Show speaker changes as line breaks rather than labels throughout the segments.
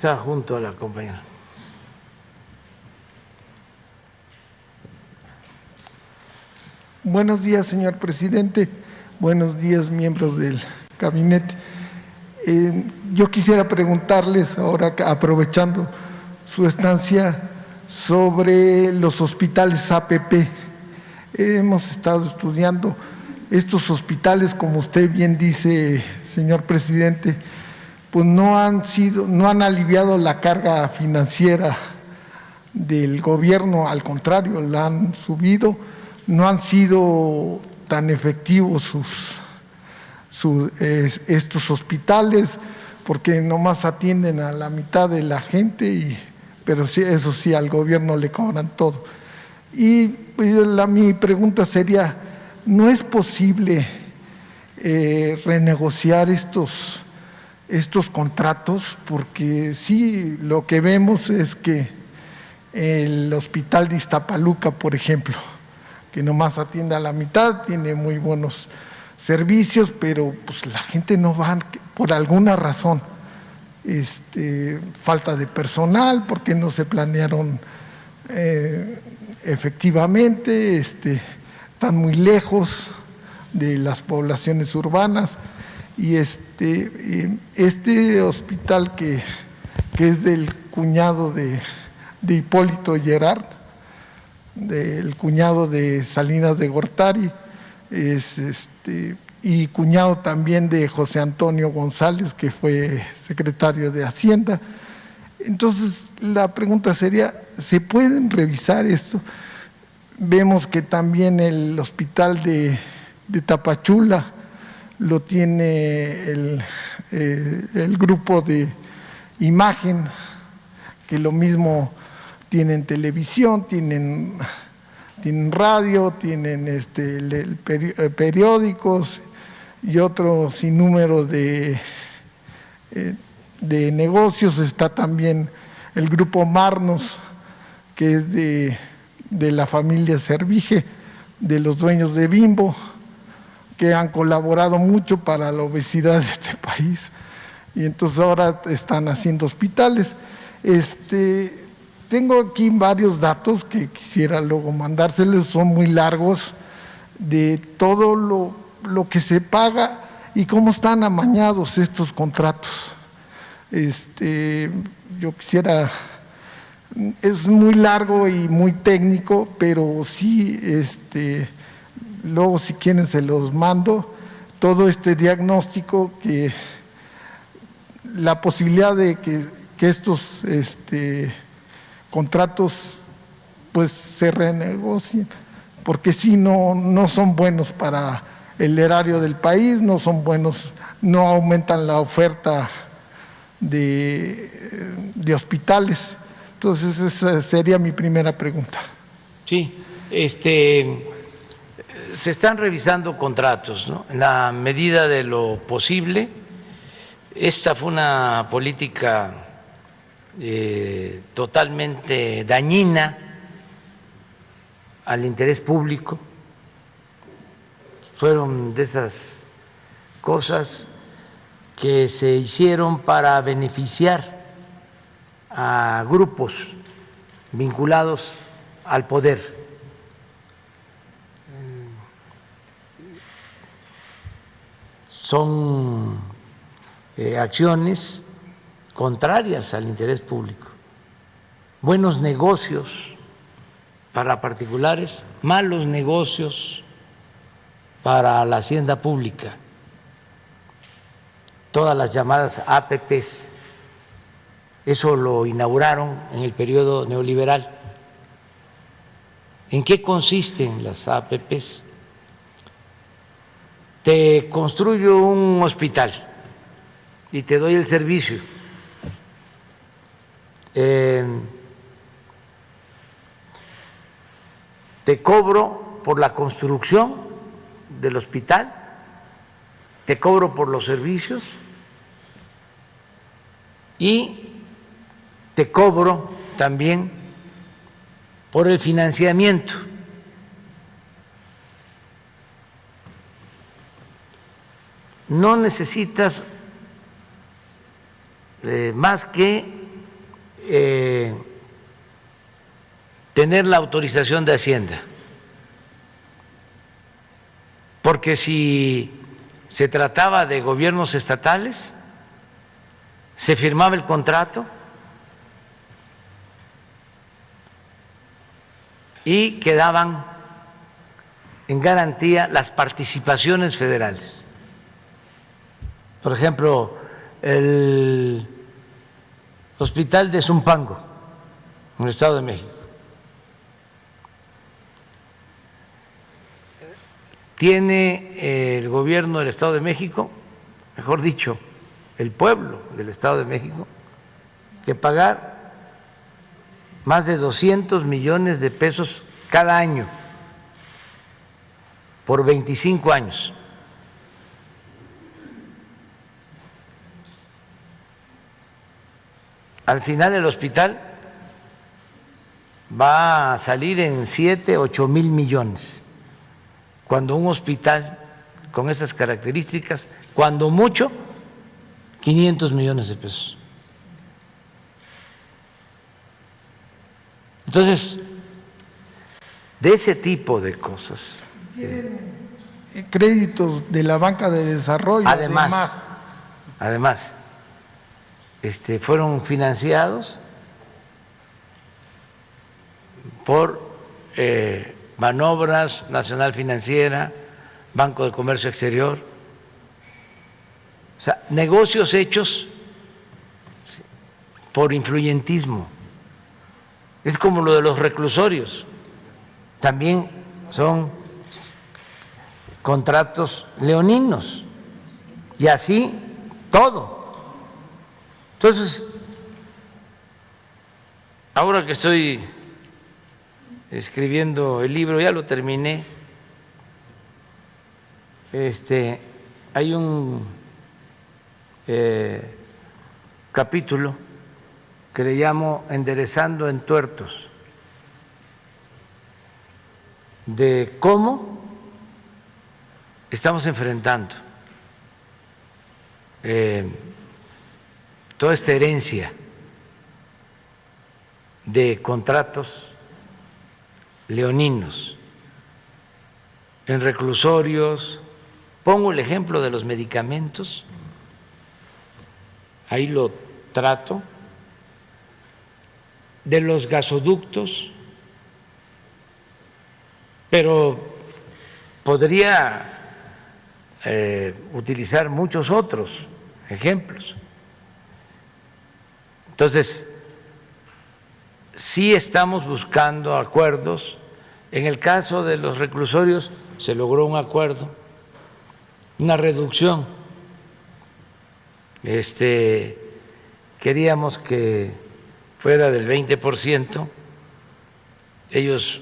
Está junto a la compañera.
Buenos días, señor presidente. Buenos días, miembros del gabinete. Yo quisiera preguntarles ahora, aprovechando su estancia, sobre los hospitales APP. Hemos estado estudiando estos hospitales, como usted bien dice, señor presidente, pues no han aliviado la carga financiera del gobierno, al contrario, la han subido, no han sido tan efectivos estos hospitales, porque nomás atienden a la mitad de la gente, pero sí, eso sí, al gobierno le cobran todo. Y pues, mi pregunta sería, ¿no es posible renegociar estos contratos? Porque sí, lo que vemos es que el hospital de Iztapaluca, por ejemplo, que nomás atiende a la mitad, tiene muy buenos servicios, pero pues la gente no va por alguna razón. Falta de personal, porque no se planearon efectivamente, están muy lejos de las poblaciones urbanas, y este hospital que es del cuñado de Hipólito Gerard, del cuñado de Salinas de Gortari, y cuñado también de José Antonio González, que fue secretario de Hacienda. Entonces, la pregunta sería, ¿se pueden revisar esto? Vemos que también el hospital de Tapachula lo tiene el grupo de Imagen, que lo mismo tienen televisión, tienen radio, tienen periódicos y otro sinnúmero de negocios. Está también el grupo Marnos, que es de la familia Servige, de los dueños de Bimbo, que han colaborado mucho para la obesidad de este país, y entonces ahora están haciendo hospitales. Tengo aquí varios datos que quisiera luego mandárselos, son muy largos, de todo lo que se paga y cómo están amañados estos contratos. Yo quisiera, es muy largo y muy técnico, pero sí, luego si quieren se los mando, todo este diagnóstico, que la posibilidad de que estos contratos pues se renegocien, porque si no son buenos para el erario del país, no son buenos, no aumentan la oferta de hospitales. Entonces esa sería mi primera pregunta.
Sí, se están revisando contratos, ¿no? En la medida de lo posible. Esta fue una política totalmente dañina al interés público. Fueron de esas cosas que se hicieron para beneficiar a grupos vinculados al poder. Son acciones contrarias al interés público. Buenos negocios para particulares, malos negocios para la hacienda pública. Todas las llamadas APPs, eso lo inauguraron en el periodo neoliberal. ¿En qué consisten las APPs? Te construyo un hospital y te doy el servicio. Te cobro por la construcción del hospital, te cobro por los servicios y te cobro también por el financiamiento. No necesitas más que tener la autorización de Hacienda, porque si se trataba de gobiernos estatales, se firmaba el contrato y quedaban en garantía las participaciones federales. Por ejemplo, el Hospital de Zumpango, en el Estado de México, tiene el gobierno del Estado de México, mejor dicho, el pueblo del Estado de México, que pagar más de 200 millones de pesos cada año por 25 años. Al final el hospital va a salir en 7, 8 mil millones, cuando un hospital con esas características, cuando mucho, 500 millones de pesos. Entonces, de ese tipo de cosas.
Créditos de la banca de desarrollo.
Además, fueron financiados por Manobras, Nacional Financiera, Banco de Comercio Exterior, o sea, negocios hechos por influyentismo. Es como lo de los reclusorios, también son contratos leoninos, y así todo. Entonces, ahora que estoy escribiendo el libro, ya lo terminé, hay un capítulo que le llamo Enderezando entuertos, de cómo estamos enfrentando toda esta herencia de contratos leoninos en reclusorios. Pongo el ejemplo de los medicamentos, ahí lo trato, de los gasoductos, pero podría utilizar muchos otros ejemplos. Entonces, sí estamos buscando acuerdos. En el caso de los reclusorios se logró un acuerdo, una reducción. Queríamos que fuera del 20%. Ellos,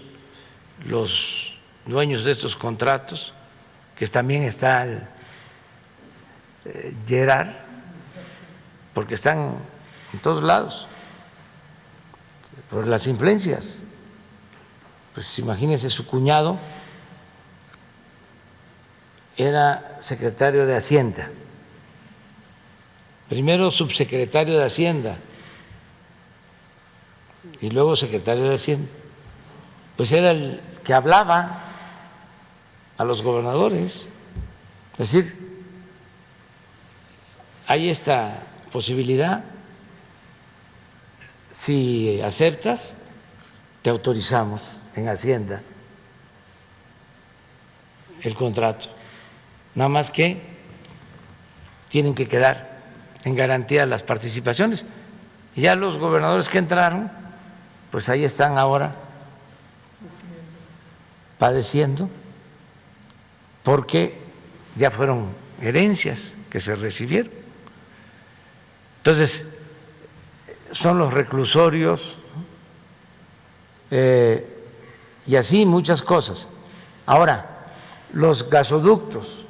los dueños de estos contratos, que también está el Gerard, porque están en todos lados por las influencias. Pues imagínense, su cuñado era secretario de Hacienda, primero subsecretario de Hacienda y luego secretario de Hacienda. Pues era el que hablaba a los gobernadores. Es decir, hay esta posibilidad. Si aceptas, te autorizamos en Hacienda el contrato. Nada más que tienen que quedar en garantía las participaciones. Y ya los gobernadores que entraron, pues ahí están ahora padeciendo, porque ya fueron herencias que se recibieron. Entonces, son los reclusorios y así muchas cosas. Ahora, los gasoductos.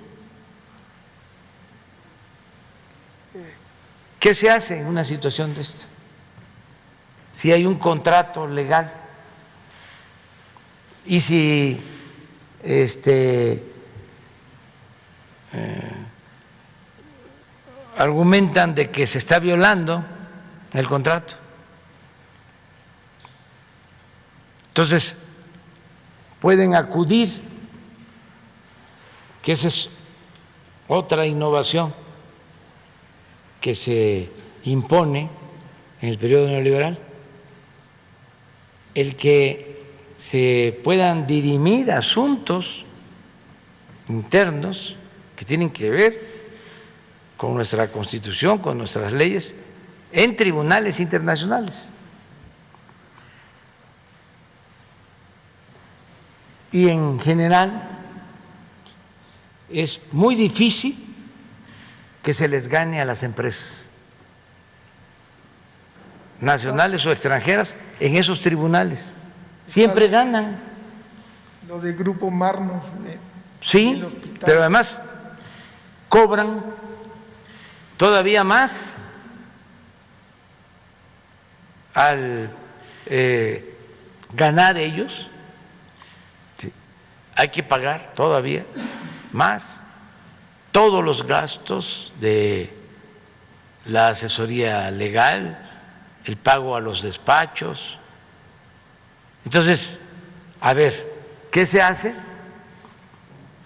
¿Qué se hace en una situación de esta? Si hay un contrato legal y si argumentan de que se está violando el contrato, Entonces, pueden acudir, que esa es otra innovación que se impone en el periodo neoliberal, el que se puedan dirimir asuntos internos que tienen que ver con nuestra Constitución, con nuestras leyes, en tribunales internacionales. Y en general es muy difícil que se les gane a las empresas nacionales o extranjeras en esos tribunales. Siempre ganan.
Lo de Grupo Marnos.
Sí, pero además cobran todavía más al ganar ellos. Sí, hay que pagar todavía más todos los gastos de la asesoría legal, el pago a los despachos. Entonces, a ver, ¿qué se hace?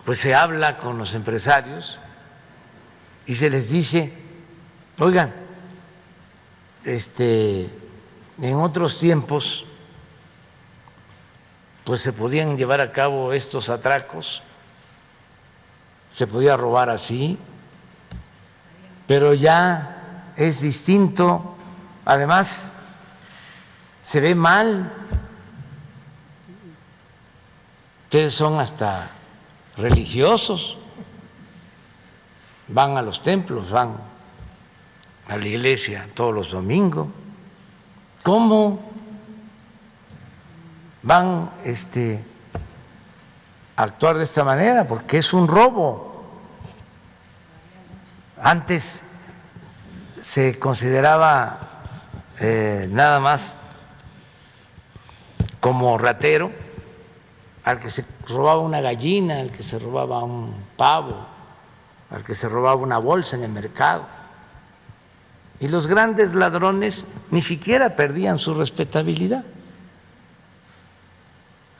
Pues se habla con los empresarios y se les dice, oigan, en otros tiempos pues se podían llevar a cabo estos atracos, se podía robar así, pero ya es distinto, además se ve mal, ustedes son hasta religiosos, van a los templos, van a la iglesia todos los domingos. ¿Cómo van a actuar de esta manera? Porque es un robo. Antes se consideraba nada más como ratero al que se robaba una gallina, al que se robaba un pavo, al que se robaba una bolsa en el mercado. Y los grandes ladrones ni siquiera perdían su respetabilidad.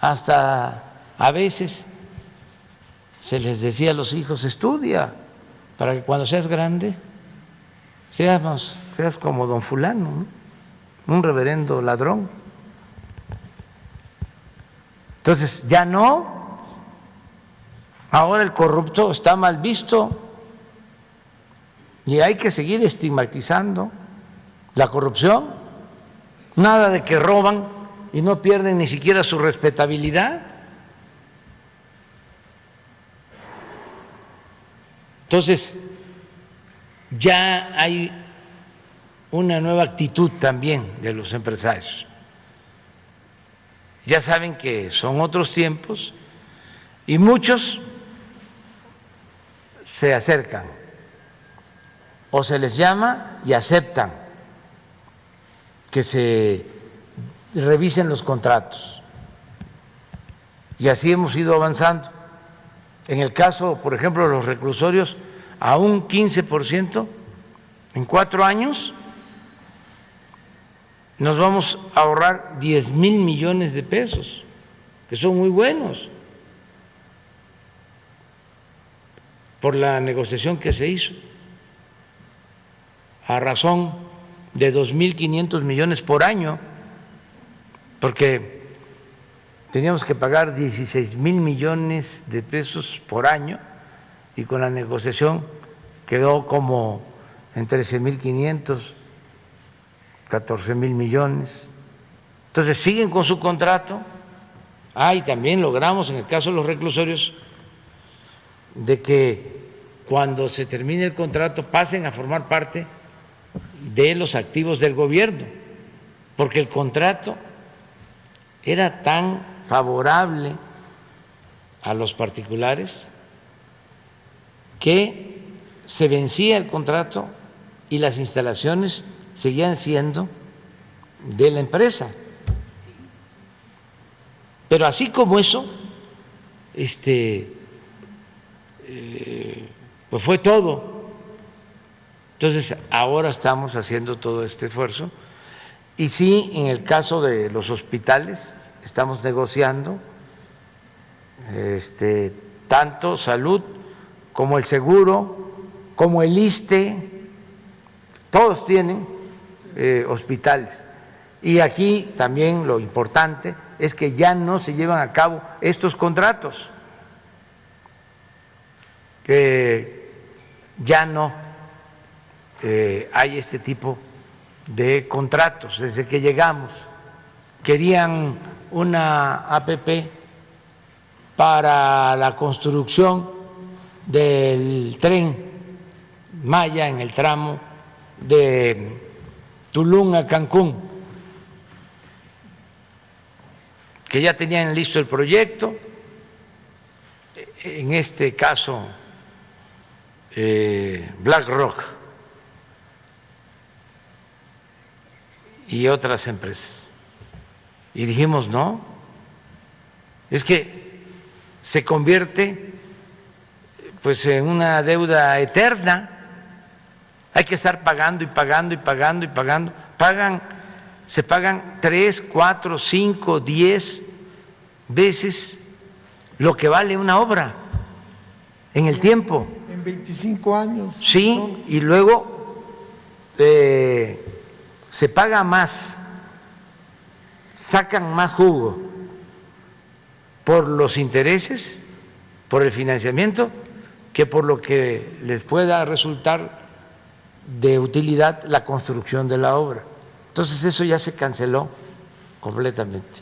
Hasta a veces se les decía a los hijos, estudia para que cuando seas grande seas como don fulano, ¿no? Un reverendo ladrón. Entonces, ya no, ahora el corrupto está mal visto y hay que seguir estigmatizando la corrupción. Nada de que roban y no pierden ni siquiera su respetabilidad. Entonces, ya hay una nueva actitud también de los empresarios. Ya saben que son otros tiempos y muchos se acercan o se les llama y aceptan que se revisen los contratos. Y así hemos ido avanzando. En el caso, por ejemplo, de los reclusorios, a un 15% en 4 años nos vamos a ahorrar 10,000 millones de pesos, que son muy buenos, por la negociación que se hizo, a razón de 2,500 millones por año, porque teníamos que pagar 16,000 millones de pesos por año y con la negociación quedó como en 13,500, 14,000 millones. Entonces siguen con su contrato. Y también logramos en el caso de los reclusorios de que cuando se termine el contrato pasen a formar parte de los activos del gobierno, porque el contrato era tan favorable a los particulares que se vencía el contrato y las instalaciones seguían siendo de la empresa. Pero así como eso, pues fue todo. Entonces ahora estamos haciendo todo este esfuerzo y sí, en el caso de los hospitales estamos negociando, tanto salud como el seguro, como el ISSSTE, todos tienen hospitales. Y aquí también lo importante es que ya no se llevan a cabo estos contratos, que ya no hay este tipo de contratos. Desde que llegamos querían una APP para la construcción del tren Maya en el tramo de Tulum a Cancún, que ya tenían listo el proyecto, en este caso BlackRock y otras empresas. Y dijimos, no, es que se convierte pues en una deuda eterna, hay que estar pagando y pagando y pagando y pagando, se pagan 3, 4, 5, 10 veces lo que vale una obra en el tiempo.
En 25 años.
Sí, y luego se paga más, sacan más jugo por los intereses, por el financiamiento, que por lo que les pueda resultar de utilidad la construcción de la obra. Entonces eso ya se canceló completamente.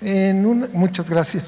Muchas gracias.